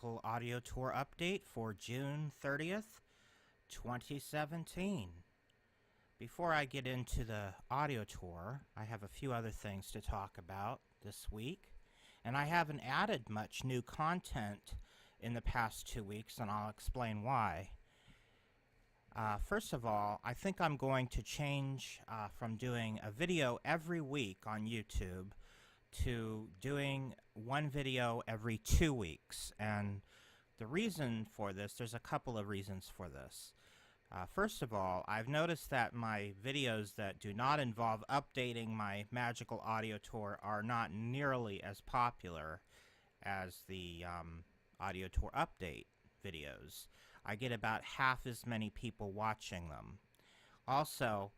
Magical Audio Tour update for June 30th, 2017. Before I get into the audio tour, I have a few other things to talk about this week. And I haven't added much new content in the past 2 weeks, and I'll explain why. First of all, I think I'm going to change from doing a video every week on YouTube to doing one video every 2 weeks. And the reason for this, there's a couple of reasons for this. First of all, I've noticed that my videos that do not involve updating my Magical Audio Tour are not nearly as popular as the Audio Tour update videos. I get about half as many people watching them. Also,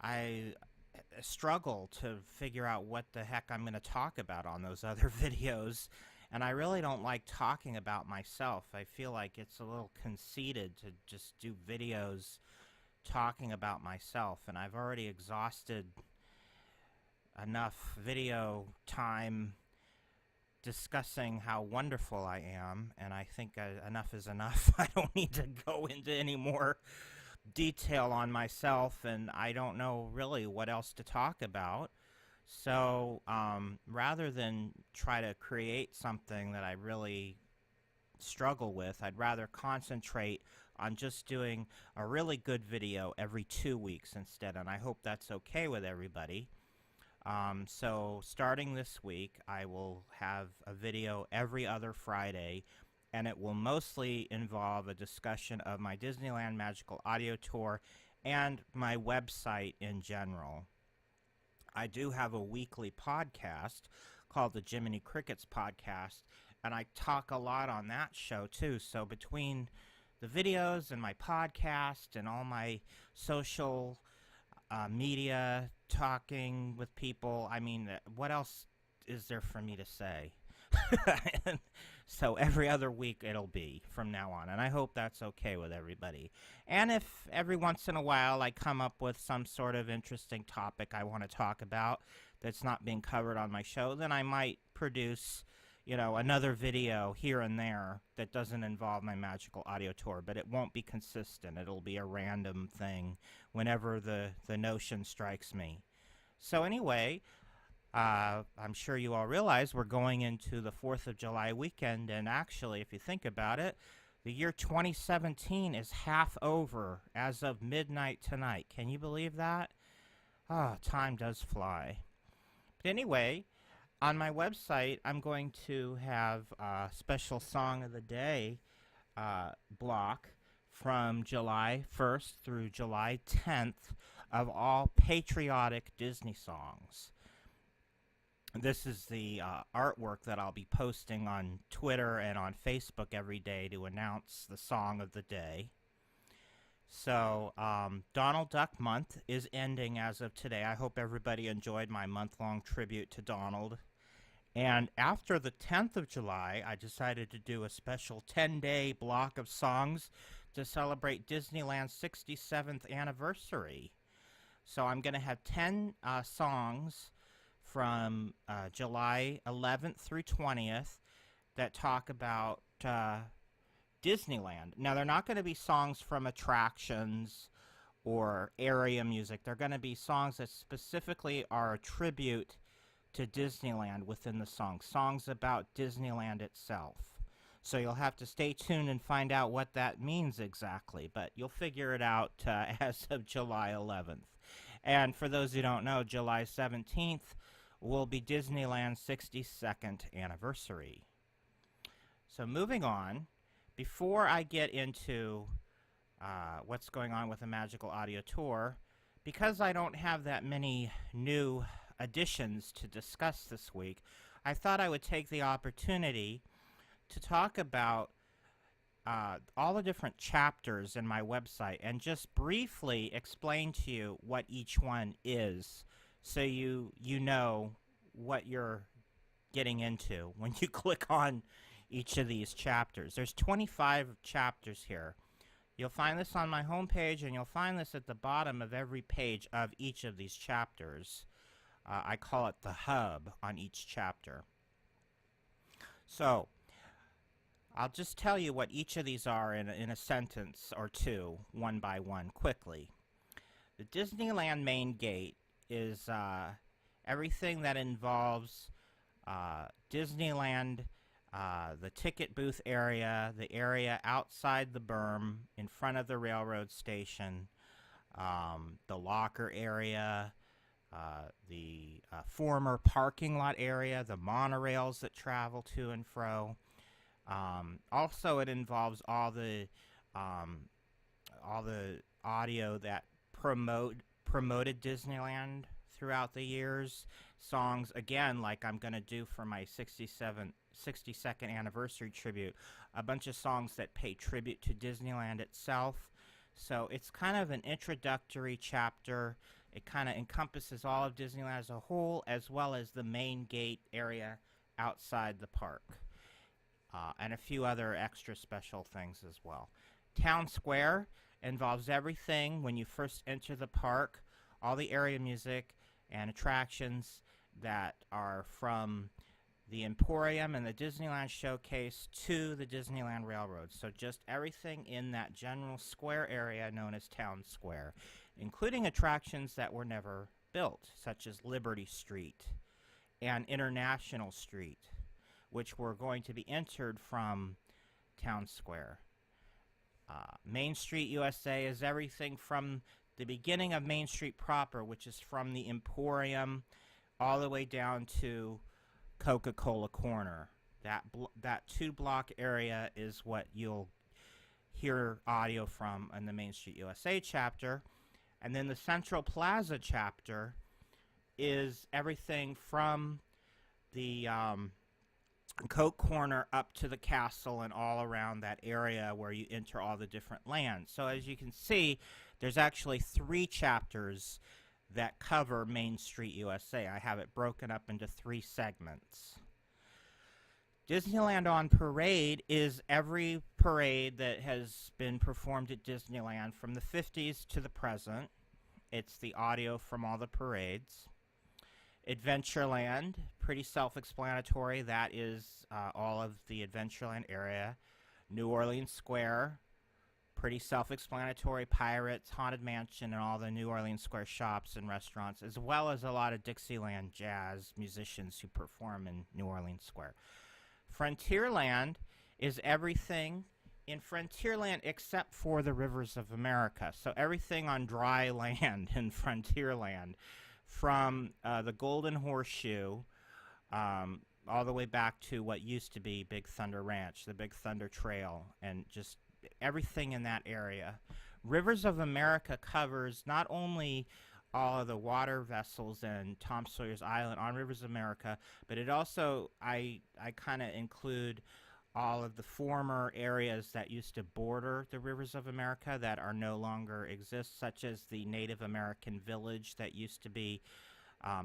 I struggle to figure out what the heck I'm going to talk about on those other videos, and I really don't like talking about myself. I feel like it's a little conceited to just do videos talking about myself, and I've already exhausted enough video time discussing how wonderful I am, and I think enough is enough. I don't need to go into any more detail on myself, and I don't know really what else to talk about. So rather than try to create something that I really struggle with, I'd rather concentrate on just doing a really good video every 2 weeks instead, and I hope that's okay with everybody. So starting this week, I will have a video every other Friday, and it will mostly involve a discussion of my Disneyland Magical Audio Tour and my website in general. I do have a weekly podcast called the Jiminy Crickets Podcast, and I talk a lot on that show too. So between the videos and my podcast and all my social media, talking with people, I mean, what else is there for me to say? So every other week it'll be from now on, and I hope that's okay with everybody. And if every once in a while I come up with some sort of interesting topic I want to talk about that's not being covered on my show, then I might produce, another video here and there that doesn't involve my Magical Audio Tour, but it won't be consistent. It'll be a random thing whenever the notion strikes me. So anyway, I'm sure you all realize we're going into the 4th of July weekend, and actually, if you think about it, the year 2017 is half over as of midnight tonight. Can you believe that? Time does fly. But anyway, on my website, I'm going to have a special Song of the Day block from July 1st through July 10th of all patriotic Disney songs. This is the artwork that I'll be posting on Twitter and on Facebook every day to announce the Song of the Day. So, Donald Duck Month is ending as of today. I hope everybody enjoyed my month-long tribute to Donald. And after the 10th of July, I decided to do a special 10-day block of songs to celebrate Disneyland's 67th anniversary. So I'm going to have 10 songs from July 11th through 20th that talk about Disneyland. Now, they're not going to be songs from attractions or area music. They're going to be songs that specifically are a tribute to Disneyland within the song, songs about Disneyland itself. So you'll have to stay tuned and find out what that means exactly, but you'll figure it out as of July 11th. And for those who don't know, July 17th will be Disneyland's 62nd anniversary. So moving on, before I get into what's going on with the Magical Audio Tour, because I don't have that many new additions to discuss this week, I thought I would take the opportunity to talk about all the different chapters in my website and just briefly explain to you what each one is, so you know what you're getting into when you click on each of these chapters. There's 25 chapters here. You'll find this on my homepage, and you'll find this at the bottom of every page of each of these chapters. I call it the hub on each chapter. So, I'll just tell you what each of these are in a sentence or two, one by one, quickly. The Disneyland main gate is everything that involves Disneyland, the ticket booth area, the area outside the berm in front of the railroad station, the locker area, the former parking lot area, the monorails that travel to and fro. Also, it involves all the audio that promoted Disneyland throughout the years. Songs, again, like I'm going to do for my 62nd anniversary tribute, a bunch of songs that pay tribute to Disneyland itself. So it's kind of an introductory chapter. It kind of encompasses all of Disneyland as a whole, as well as the main gate area outside the park. And a few other extra special things as well. Town Square involves everything when you first enter the park, all the area music and attractions that are from the Emporium and the Disneyland Showcase to the Disneyland Railroad. So just everything in that general square area known as Town Square, including attractions that were never built, such as Liberty Street and International Street, which were going to be entered from Town Square. Main Street USA is everything from the beginning of Main Street proper, which is from the Emporium all the way down to Coca-Cola Corner. That two-block area is what you'll hear audio from in the Main Street USA chapter. And then the Central Plaza chapter is everything from the Coke Corner up to the castle and all around that area where you enter all the different lands. So as you can see, there's actually 3 chapters that cover Main Street USA. I have it broken up into 3 segments. Disneyland on Parade is every parade that has been performed at Disneyland from the 50s to the present. It's the audio from all the parades. Adventureland, pretty self-explanatory. That is all of the Adventureland area. New Orleans Square, pretty self-explanatory. Pirates, Haunted Mansion, and all the New Orleans Square shops and restaurants, as well as a lot of Dixieland jazz musicians who perform in New Orleans Square. Frontierland is everything in Frontierland except for the rivers of America. So everything on dry land in Frontierland, from the Golden Horseshoe all the way back to what used to be Big Thunder Ranch, the Big Thunder Trail, and just everything in that area. Rivers of America covers not only all of the water vessels in Tom Sawyer's Island on Rivers of America, but it also, I kind of include all of the former areas that used to border the Rivers of America that are no longer exist, such as the Native American village that used to be,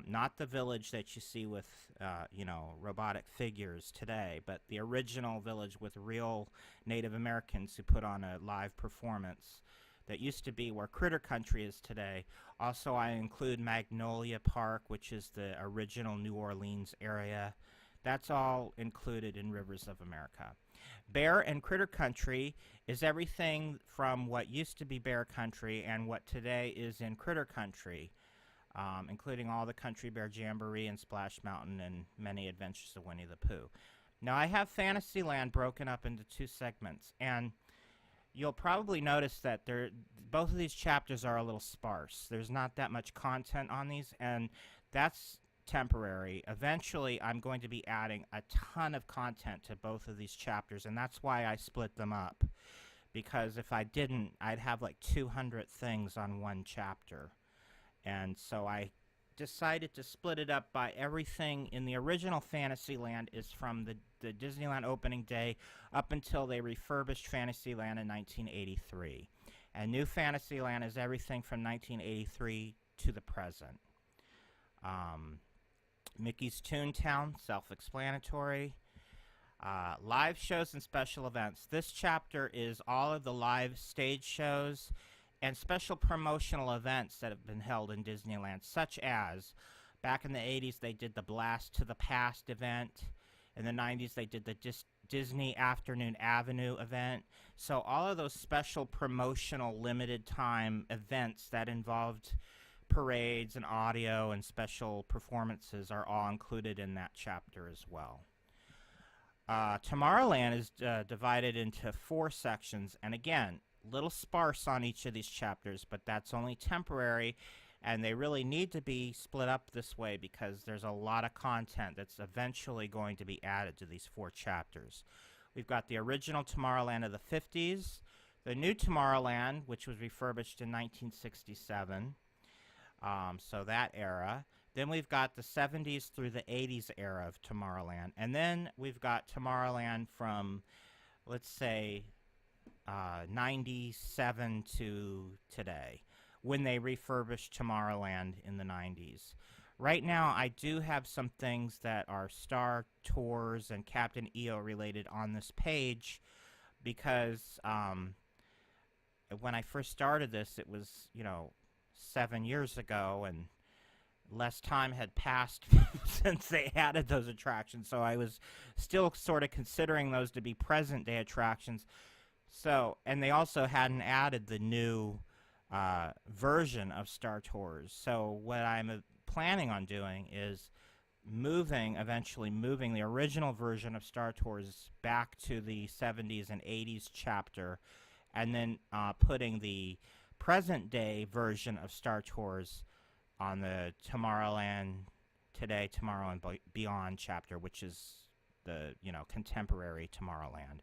not the village that you see with, robotic figures today, but the original village with real Native Americans who put on a live performance that used to be where Critter Country is today. Also, I include Magnolia Park, which is the original New Orleans area. That's all included in Rivers of America. Bear and Critter Country is everything from what used to be Bear Country and what today is in Critter Country, including all the Country Bear Jamboree and Splash Mountain and many adventures of Winnie the Pooh. Now, I have Fantasyland broken up into 2 segments, and you'll probably notice that both of these chapters are a little sparse. There's not that much content on these, and that's temporary. Eventually, I'm going to be adding a ton of content to both of these chapters, and that's why I split them up. Because if I didn't, I'd have like 200 things on one chapter. And so I decided to split it up by everything in the original Fantasyland is from the Disneyland opening day up until they refurbished Fantasyland in 1983. And New Fantasyland is everything from 1983 to the present. Mickey's Toontown, self-explanatory. Live shows and special events. This chapter is all of the live stage shows and special promotional events that have been held in Disneyland, such as back in the 80s they did the Blast to the Past event. In the 90s they did the Disney Afternoon Avenue event. So all of those special promotional limited time events that involved parades and audio and special performances are all included in that chapter as well. Tomorrowland is divided into 4 sections, and again, little sparse on each of these chapters, but that's only temporary, and they really need to be split up this way because there's a lot of content that's eventually going to be added to these 4 chapters. We've got the original Tomorrowland of the 50s, the new Tomorrowland, which was refurbished in 1967, so that era. Then we've got the 70s through the 80s era of Tomorrowland. And then we've got Tomorrowland from, let's say, 97 to today, when they refurbished Tomorrowland in the 90s. Right now, I do have some things that are Star Tours and Captain EO related on this page because when I first started this, it was, 7 years ago, and less time had passed since they added those attractions, so I was still sort of considering those to be present-day attractions. So, and they also hadn't added the new version of Star Tours. So what I'm planning on doing is eventually moving the original version of Star Tours back to the 70s and 80s chapter, and then putting the present-day version of Star Tours on the Tomorrowland Today, Tomorrow, and Beyond chapter, which is the, contemporary Tomorrowland.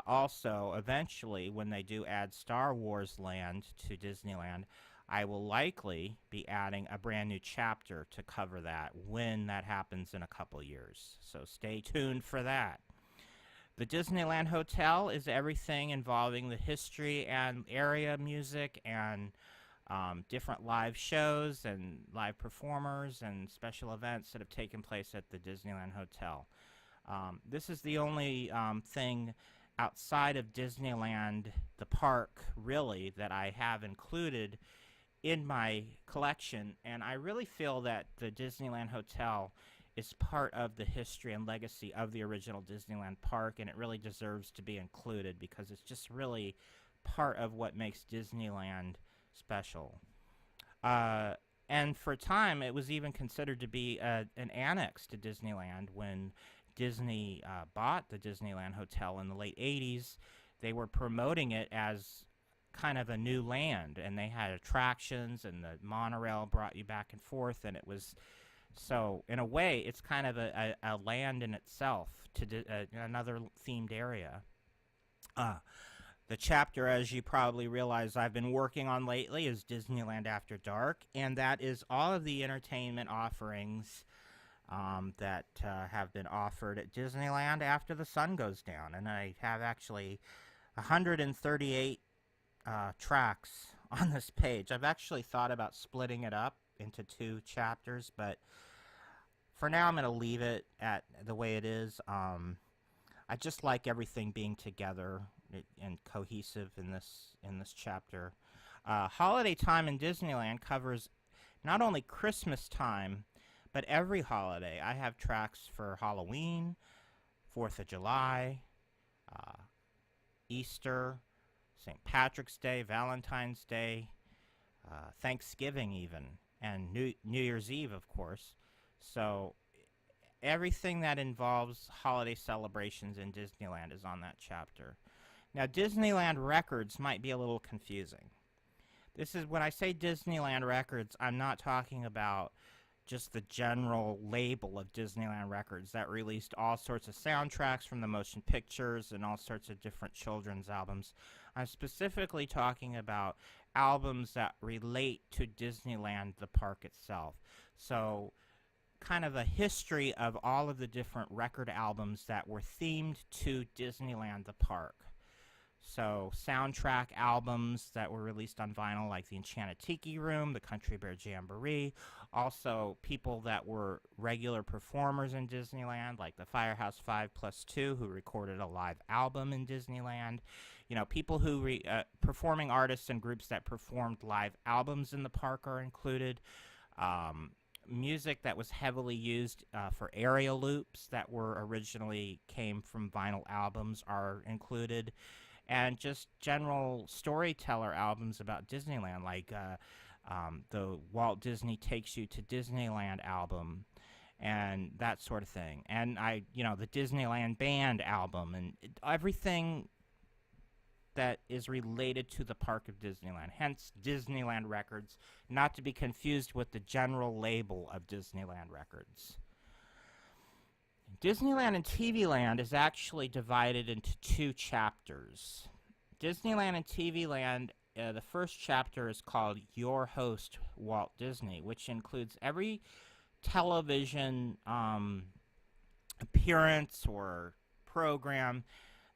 Also, eventually, when they do add Star Wars Land to Disneyland, I will likely be adding a brand new chapter to cover that when that happens in a couple years. So stay tuned for that. The Disneyland Hotel is everything involving the history and area music and different live shows and live performers and special events that have taken place at the Disneyland Hotel. This is the only thing outside of Disneyland, the park, really, that I have included in my collection, and I really feel that the Disneyland Hotel is part of the history and legacy of the original Disneyland park, and it really deserves to be included because it's just really part of what makes Disneyland special. And for a time, it was even considered to be an annex to Disneyland. When Disney bought the Disneyland Hotel in the late 80s, they were promoting it as kind of a new land, and they had attractions, and the monorail brought you back and forth, and it was, so in a way, it's kind of a land in itself, to another themed area. The chapter, as you probably realize, I've been working on lately is Disneyland After Dark, and that is all of the entertainment offerings that have been offered at Disneyland after the sun goes down. And I have actually 138 tracks on this page. I've actually thought about splitting it up into 2 chapters, but for now I'm going to leave it at the way it is. I just like everything being together and cohesive in this chapter. Holiday time in Disneyland covers not only Christmas time, but every holiday. I have tracks for Halloween, 4th of July, Easter, St. Patrick's Day, Valentine's Day, Thanksgiving even, and New Year's Eve, of course. So everything that involves holiday celebrations in Disneyland is on that chapter. Now, Disneyland Records might be a little confusing. This is, when I say Disneyland Records, I'm not talking about just the general label of Disneyland Records that released all sorts of soundtracks from the motion pictures and all sorts of different children's albums. I'm specifically talking about albums that relate to Disneyland, the park itself. So, kind of a history of all of the different record albums that were themed to Disneyland, the park. So, soundtrack albums that were released on vinyl, like the Enchanted Tiki Room, the Country Bear Jamboree. Also, people that were regular performers in Disneyland, like the Firehouse 5+2, who recorded a live album in Disneyland. You know, people who, performing artists and groups that performed live albums in the park are included. music that was heavily used for aerial loops that were originally came from vinyl albums are included, and just general storyteller albums about Disneyland, like the Walt Disney Takes You to Disneyland album and that sort of thing. And the Disneyland Band album and everything that is related to the park of Disneyland, hence Disneyland Records, not to be confused with the general label of Disneyland Records. Disneyland and TV Land is actually divided into two chapters. Disneyland and TV Land, the first chapter is called Your Host, Walt Disney, which includes every television appearance or program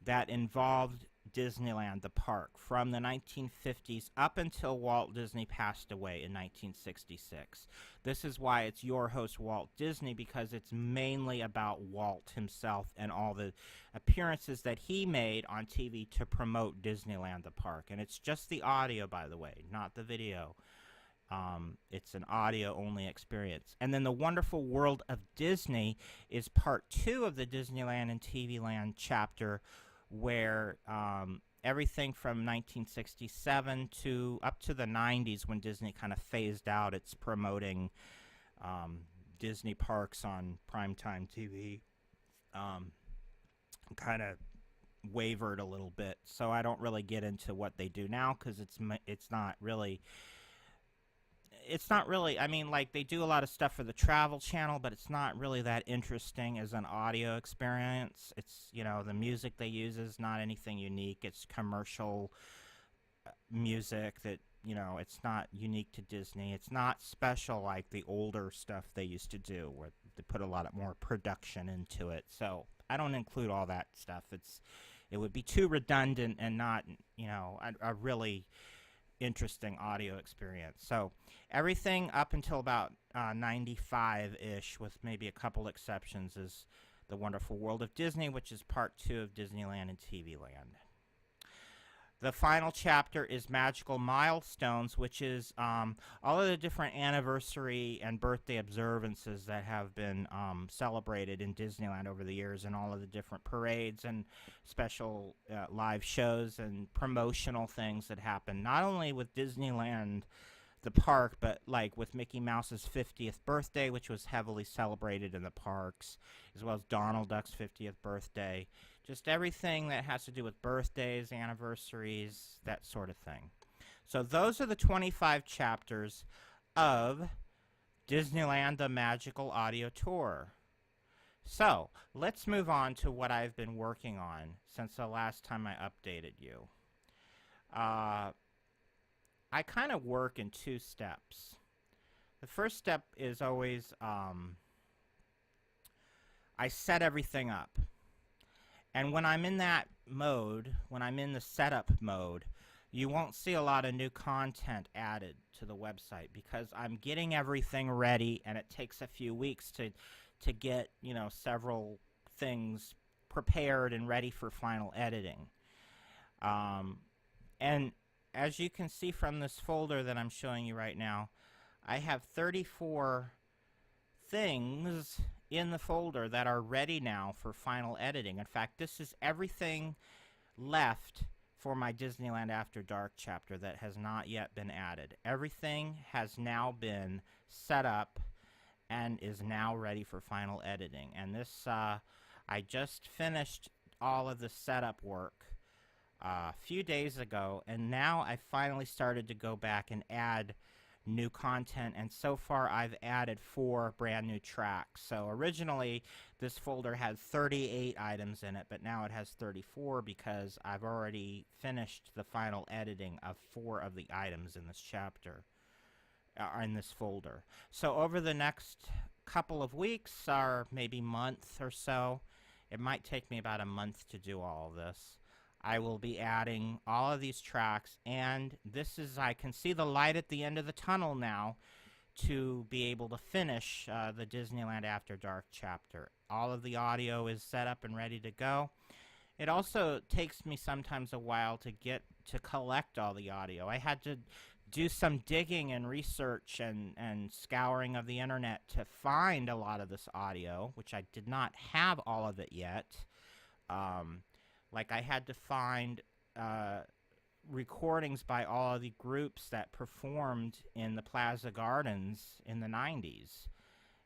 that involved Disneyland, the park, from the 1950s up until Walt Disney passed away in 1966. This is why it's Your Host, Walt Disney, because it's mainly about Walt himself and all the appearances that he made on TV to promote Disneyland, the park. And it's just the audio, by the way, not the video. It's an audio-only experience. And then The Wonderful World of Disney is part 2 of the Disneyland and TV Land chapter, where everything from 1967 to up to the 90s, when Disney kind of phased out its promoting Disney parks on primetime TV, kind of wavered a little bit. So I don't really get into what they do now, because it's not really, I mean, like, they do a lot of stuff for the Travel Channel, but it's not really that interesting as an audio experience. It's, the music they use is not anything unique. It's commercial music that, it's not unique to Disney. It's not special like the older stuff they used to do, where they put a lot more production into it. So I don't include all that stuff. It would be too redundant and not, a really interesting audio experience. So everything up until about 95-ish, with maybe a couple exceptions, is The Wonderful World of Disney, which is part 2 of Disneyland and TV Land. The final chapter is Magical Milestones, which is all of the different anniversary and birthday observances that have been celebrated in Disneyland over the years, and all of the different parades and special live shows and promotional things that happen, not only with Disneyland, the park, but like with Mickey Mouse's 50th birthday, which was heavily celebrated in the parks, as well as Donald Duck's 50th birthday. Just everything that has to do with birthdays, anniversaries, that sort of thing. So those are the 25 chapters of Disneyland the Magical Audio Tour. So let's move on to what I've been working on since the last time I updated you. I kind of work in 2 steps. The first step is always I set everything up. And when I'm in that mode, when I'm in the setup mode, you won't see a lot of new content added to the website, because I'm getting everything ready, and it takes a few weeks to get, several things prepared and ready for final editing. And as you can see from this folder that I'm showing you right now, I have 34 things in the folder that are ready now for final editing. In fact, this is everything left for my Disneyland After Dark chapter that has not yet been added. Everything has now been set up and is now ready for final editing. And this, I just finished all of the setup work a few days ago, and now I finally started to go back and add new content, and so far I've added 4 brand new tracks. So originally this folder had 38 items in it, but now it has 34, because I've already finished the final editing of 4 of the items in this chapter, in this folder. So over the next couple of weeks, or maybe month or so, it might take me about a month to do all of this, I will be adding all of these tracks, and this is, I can see the light at the end of the tunnel now to be able to finish the Disneyland After Dark chapter. All of the audio is set up and ready to go. It also takes me sometimes a while to get to collect all the audio. I had to do some digging and research and scouring of the internet to find a lot of this audio, which I did not have all of it yet. Like I had to find recordings by all of the groups that performed in the Plaza Gardens in the 90s.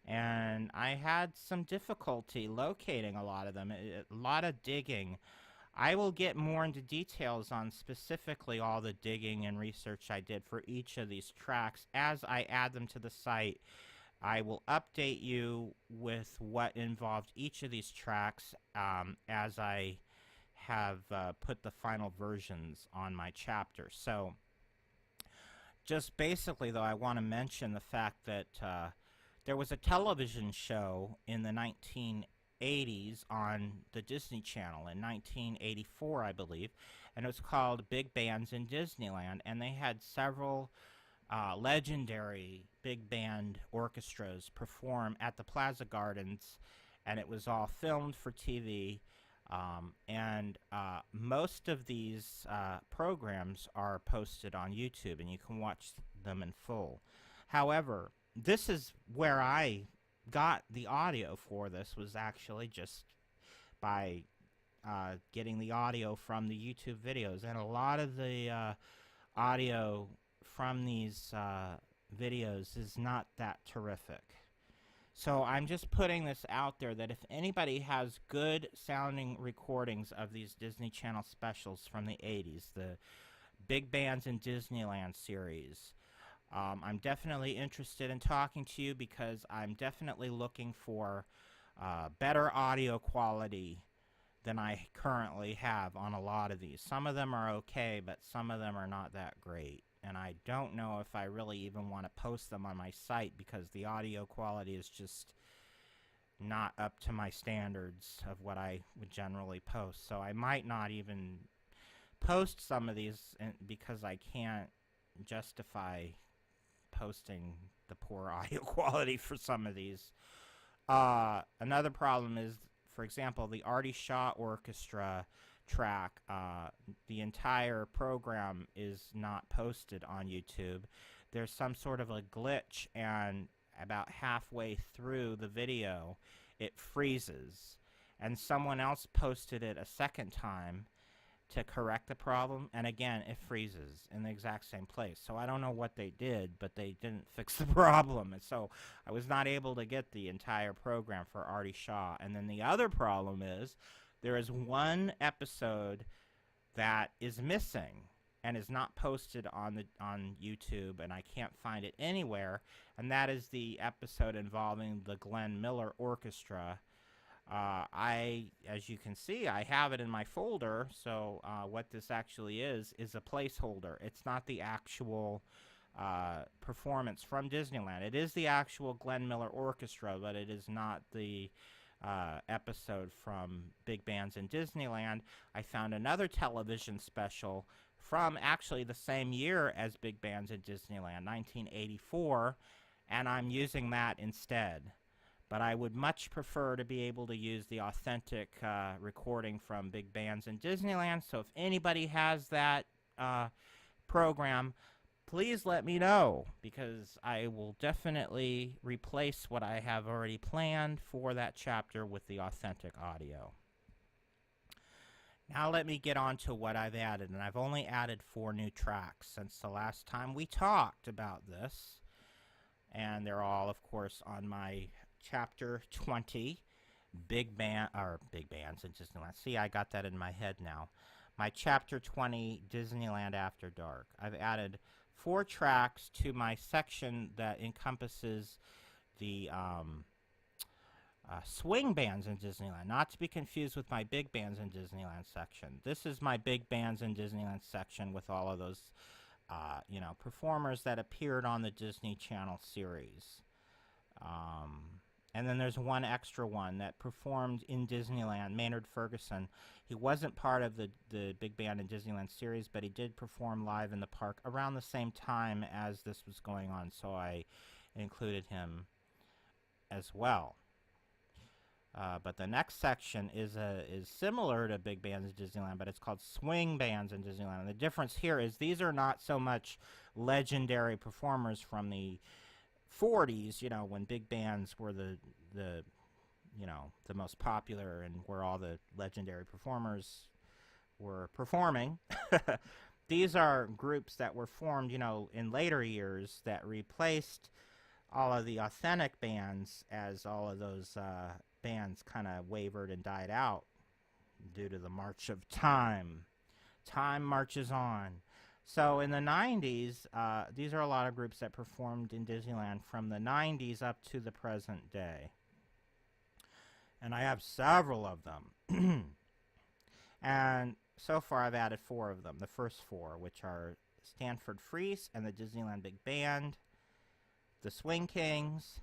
And I had some difficulty locating a lot of them, a lot of digging. I will get more into details on specifically all the digging and research I did for each of these tracks as I add them to the site. I will update you with what involved each of these tracks as I have put the final versions on my chapter. So just basically, though, I want to mention the fact that there was a television show in the 1980s on the Disney Channel in 1984, I believe, and it was called Big Bands in Disneyland, and they had several legendary big band orchestras perform at the Plaza Gardens, and it was all filmed for TV. And most of these programs are posted on YouTube, and you can watch them in full. However, this is where I got the audio for this, was actually just by getting the audio from the YouTube videos. And a lot of the audio from these videos is not that terrific. So I'm just putting this out there that if anybody has good sounding recordings of these Disney Channel specials from the 80s, the Big Bands in Disneyland series, I'm definitely interested in talking to you, because I'm definitely looking for better audio quality than I currently have on a lot of these. Some of them are okay, but some of them are not that great. And I don't know if I really even want to post them on my site, because the audio quality is just not up to my standards of what I would generally post. So I might not even post some of these because I can't justify posting the poor audio quality for some of these. Another problem is, for example, the Artie Shaw Orchestra track, the entire program is not posted on YouTube. There's some sort of a glitch, and about halfway through the video it freezes, and someone else posted it a second time to correct the problem, and again it freezes in the exact same place. So I don't know what they did, but they didn't fix the problem, and so I was not able to get the entire program for Artie Shaw. And then the other problem is, there is one episode that is missing and is not posted on YouTube, and I can't find it anywhere, and that is the episode involving the Glenn Miller Orchestra. As you can see, I have it in my folder, so what this actually is a placeholder. It's not the actual performance from Disneyland. It is the actual Glenn Miller Orchestra, but it is not the episode from Big Bands in Disneyland. I found another television special from actually the same year as Big Bands in Disneyland, 1984, and I'm using that instead. But I would much prefer to be able to use the authentic recording from Big Bands in Disneyland. So if anybody has that program, please let me know, because I will definitely replace what I have already planned for that chapter with the authentic audio. Now let me get on to what I've added, and I've only added 4 new tracks since the last time we talked about this, and they're all, of course, on my chapter 20, Big Bands in Disneyland. See, I got that in my head now. My chapter 20, Disneyland After Dark. I've added 4 tracks to my section that encompasses the swing bands in Disneyland, not to be confused with my big bands in Disneyland section. This is my big bands in Disneyland section with all of those, performers that appeared on the Disney Channel series. And then there's one extra one that performed in Disneyland, Maynard Ferguson. He wasn't part of the Big Band in Disneyland series, but he did perform live in the park around the same time as this was going on, so I included him as well. But the next section is similar to big bands in Disneyland, but it's called swing bands in Disneyland. And the difference here is these are not so much legendary performers from the 40s, when big bands were the the most popular and where all the legendary performers were performing. These are groups that were formed, in later years that replaced all of the authentic bands as all of those bands kind of wavered and died out due to the march of time. Time marches on. So in the 90s, these are a lot of groups that performed in Disneyland from the 90s up to the present day. And I have several of them. And so far I've added 4 of them. The first 4, which are Stanford Freeze and the Disneyland Big Band, the Swing Kings,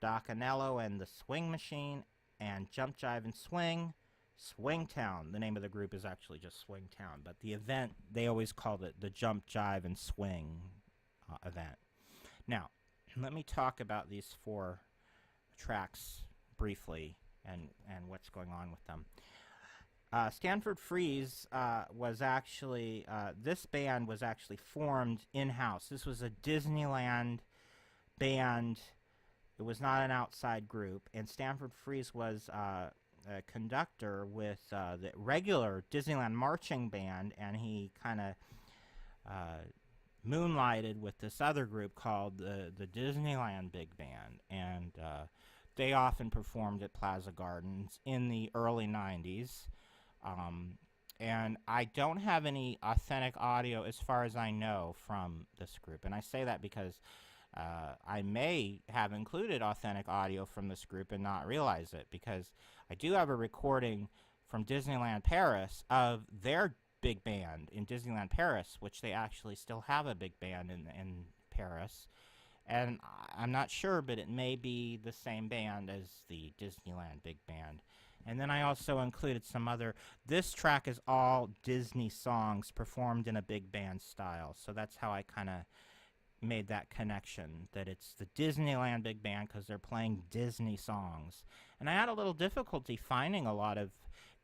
Doc Anello and the Swing Machine, and Jump, Jive, and Swing, Swingtown. The name of the group is actually just Swingtown, but the event, they always called it the Jump, Jive, and Swing event. Now, let me talk about these 4 tracks briefly and what's going on with them. Stanford Freeze was actually, this band was actually formed in-house. This was a Disneyland band. It was not an outside group, and Stanford Freeze was a conductor with the regular Disneyland marching band, and he kind of moonlighted with this other group called the Disneyland Big Band, and they often performed at Plaza Gardens in the early 90s. And I don't have any authentic audio as far as I know from this group, and I say that because I may have included authentic audio from this group and not realize it, because I do have a recording from Disneyland Paris of their big band in Disneyland Paris, which they actually still have a big band in Paris. And I'm not sure, but it may be the same band as the Disneyland Big Band. And then I also included some other... This track is all Disney songs performed in a big band style. So that's how I kind of made that connection, that it's the Disneyland Big Band because they're playing Disney songs. And I had a little difficulty finding a lot of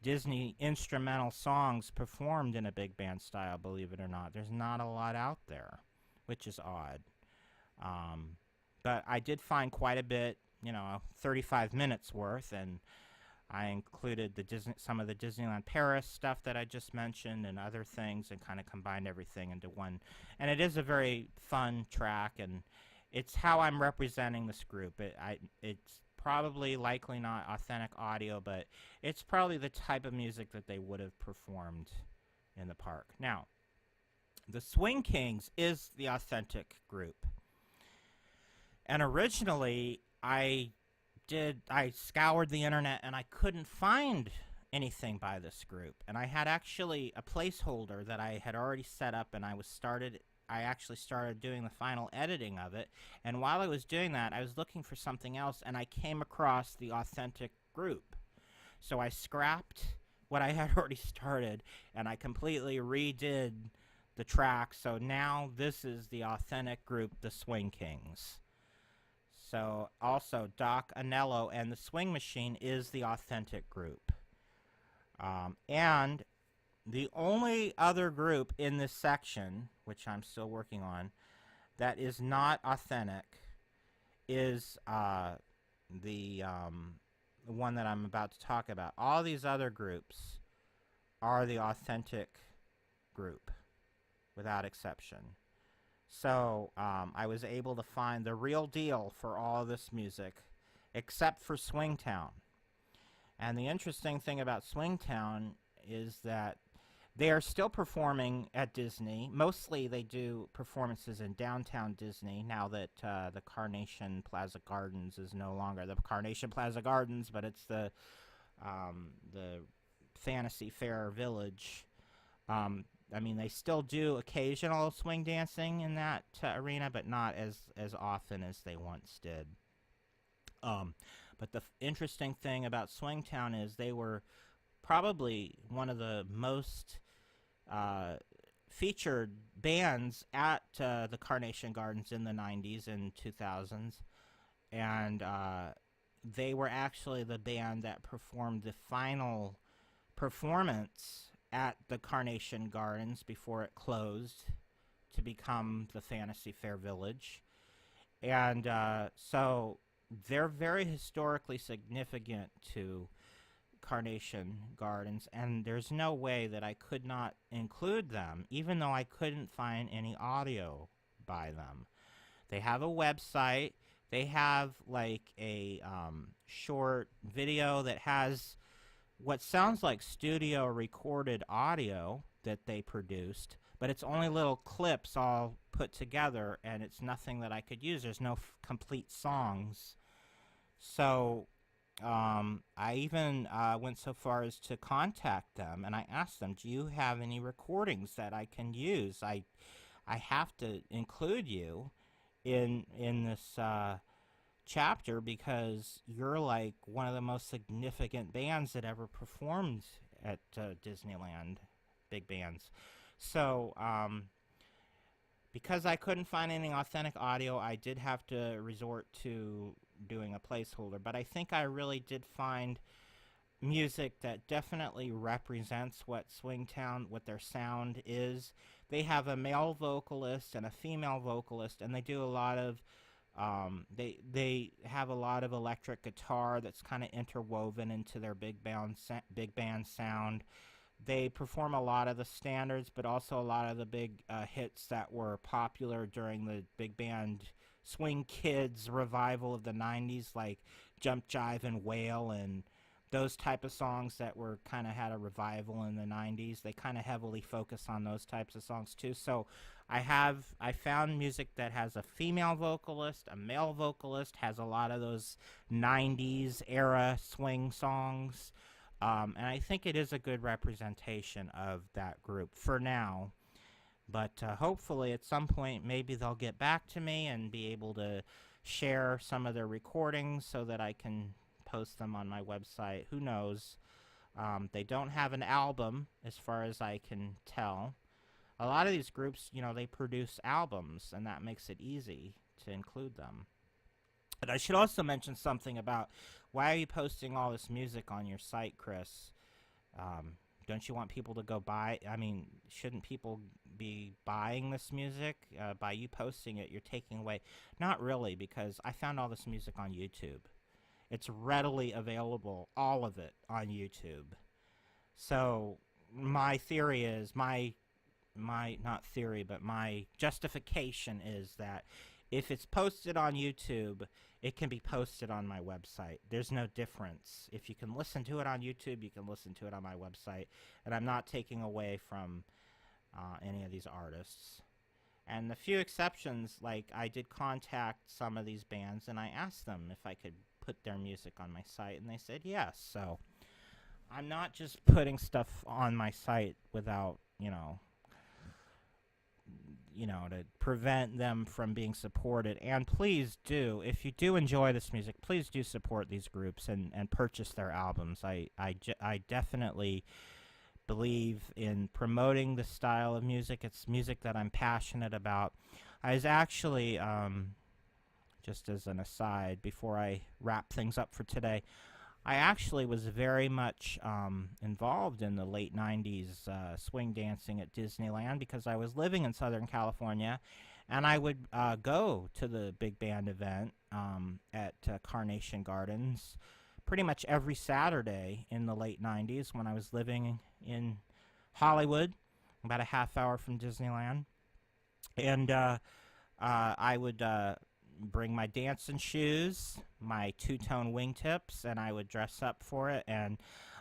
Disney instrumental songs performed in a big band style, believe it or not. There's not a lot out there, which is odd. But I did find quite a bit, 35 minutes worth, and I included some of the Disneyland Paris stuff that I just mentioned and other things, and kind of combined everything into one. And it is a very fun track, and it's how I'm representing this group. It's probably likely not authentic audio, but it's probably the type of music that they would have performed in the park. Now, the Swing Kings is the authentic group. And originally, I scoured the internet and I couldn't find anything by this group. And I had actually a placeholder that I had already set up, and I actually started doing the final editing of it. And while I was doing that, I was looking for something else, and I came across the authentic group. So I scrapped what I had already started, and I completely redid the track. So now this is the authentic group, the Swing Kings. So also Doc Anello and the Swing Machine is the authentic group. And the only other group in this section, which I'm still working on, that is not authentic is the one that I'm about to talk about. All these other groups are the authentic group, without exception. So I was able to find the real deal for all this music, except for Swingtown. And the interesting thing about Swingtown is that they are still performing at Disney. Mostly they do performances in downtown Disney now that the Carnation Plaza Gardens is no longer the Carnation Plaza Gardens, but it's the Fantasy Fair Village. They still do occasional swing dancing in that arena, but not as often as they once did. But the interesting thing about Swingtown is they were probably one of the most featured bands at the Carnation Gardens in the 90s and 2000s. And they were actually the band that performed the final performance at the Carnation Gardens before it closed to become the Fantasy Fair Village. And so they're very historically significant to Carnation Gardens, and there's no way that I could not include them, even though I couldn't find any audio by them. They have a website. They have like a short video that has what sounds like studio recorded audio that they produced, but it's only little clips all put together, and it's nothing that I could use. There's no complete songs. So I even went so far as to contact them, and I asked them, do you have any recordings that I can use? I have to include you in this chapter because you're like one of the most significant bands that ever performed at Disneyland, big bands. So because I couldn't find any authentic audio, I did have to resort to doing a placeholder, but I think I really did find music that definitely represents what Swingtown, what their sound is. They have a male vocalist and a female vocalist, and they do a lot of they have a lot of electric guitar that's kind of interwoven into their big band sound. They perform a lot of the standards, but also a lot of the big hits that were popular during the big band Swing Kids revival of the 90s, like Jump, Jive, and Wail, and those type of songs that were kind of had a revival in the 90s. They kind of heavily focus on those types of songs too. So I found music that has a female vocalist, a male vocalist, has a lot of those 90s era swing songs. And I think it is a good representation of that group for now. But hopefully at some point maybe they'll get back to me and be able to share some of their recordings so that I can post them on my website. Who knows? They don't have an album as far as I can tell. A lot of these groups, you know, they produce albums, and that makes it easy to include them. But I should also mention something about why are you posting all this music on your site, Chris? Don't you want people to go buy? I mean, shouldn't people be buying this music? By you posting it, you're taking away. Not really, because I found all this music on YouTube. It's readily available, all of it, on YouTube. So my theory is, not theory, but my justification is that if it's posted on YouTube, it can be posted on my website. There's no difference. If you can listen to it on YouTube, you can listen to it on my website. And I'm not taking away from any of these artists. And the few exceptions, like I did contact some of these bands, and I asked them if I could put their music on my site, and they said yes. So I'm not just putting stuff on my site without, to prevent them from being supported. And please do, if you do enjoy this music, please do support these groups and purchase their albums. I definitely believe in promoting this style of music. It's music that I'm passionate about. I was actually, just as an aside, before I wrap things up for today, I actually was very much involved in the late 90s swing dancing at Disneyland because I was living in Southern California, and I would go to the big band event at Carnation Gardens pretty much every Saturday in the late 90s when I was living in Hollywood, about a half hour from Disneyland. And I would bring my dancing shoes, my two-tone wingtips, and I would dress up for it. And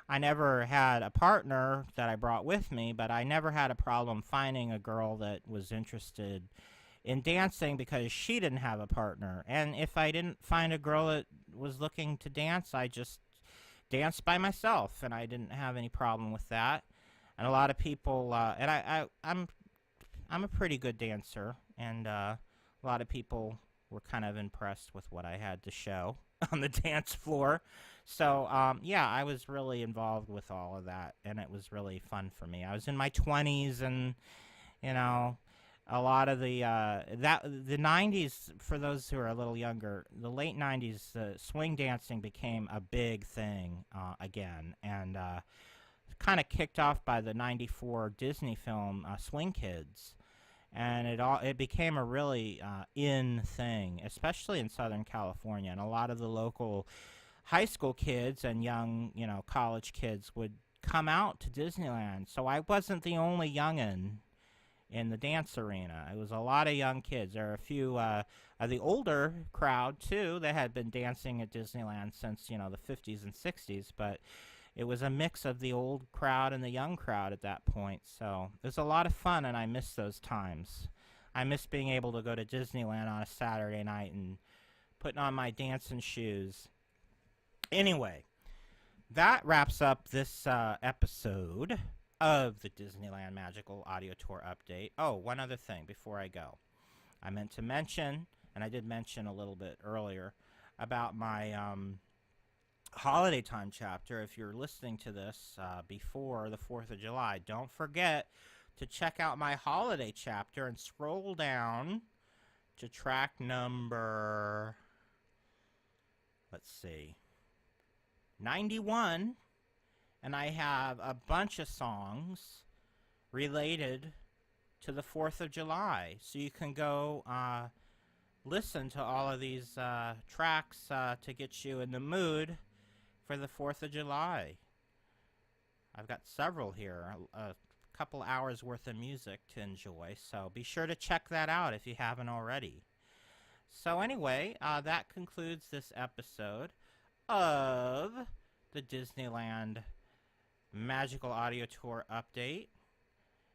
I never had a partner that I brought with me, but I never had a problem finding a girl that was interested in dancing because she didn't have a partner. And if I didn't find a girl that was looking to dance, I just danced by myself, and I didn't have any problem with that. And a lot of people, and I'm a pretty good dancer, and a lot of people were kind of impressed with what I had to show on the dance floor. So, yeah, I was really involved with all of that, and it was really fun for me. I was in my 20s, and, A lot of the 90s, for those who are a little younger, the late 90s, swing dancing became a big thing again, and kind of kicked off by the 94 Disney film Swing Kids. And it became a really in thing, especially in Southern California. And a lot of the local high school kids and young, college kids would come out to Disneyland. So I wasn't the only youngin' in the dance arena. It was a lot of young kids. There are a few of the older crowd too that had been dancing at Disneyland since the 50s and 60s, but it was a mix of the old crowd and the young crowd at that point. So it was a lot of fun, and I miss those times. I miss being able to go to Disneyland on a Saturday night and putting on my dancing shoes. Anyway, that wraps up this episode of the Disneyland Magical Audio Tour update. Oh, one other thing before I go. I meant to mention, and I did mention a little bit earlier, about my holiday time chapter. If you're listening to this before the 4th of July, don't forget to check out my holiday chapter and scroll down to track number, let's see, 91, and I have a bunch of songs related to the 4th of July. So you can go listen to all of these tracks to get you in the mood for the 4th of July. I've got several here, a couple hours worth of music to enjoy, so be sure to check that out if you haven't already. So anyway, that concludes this episode of the Disneyland Magical Audio Tour update,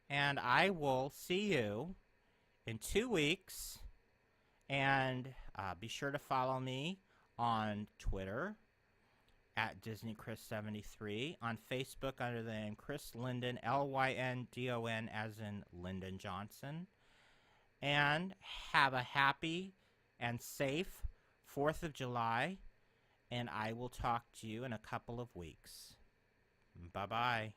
and I will see you in 2 weeks, and be sure to follow me on Twitter at DisneyChris73, on Facebook under the name Chris Linden, Lyndon, as in Lyndon Johnson. And have a happy and safe 4th of July, and I will talk to you in a couple of weeks. Bye-bye.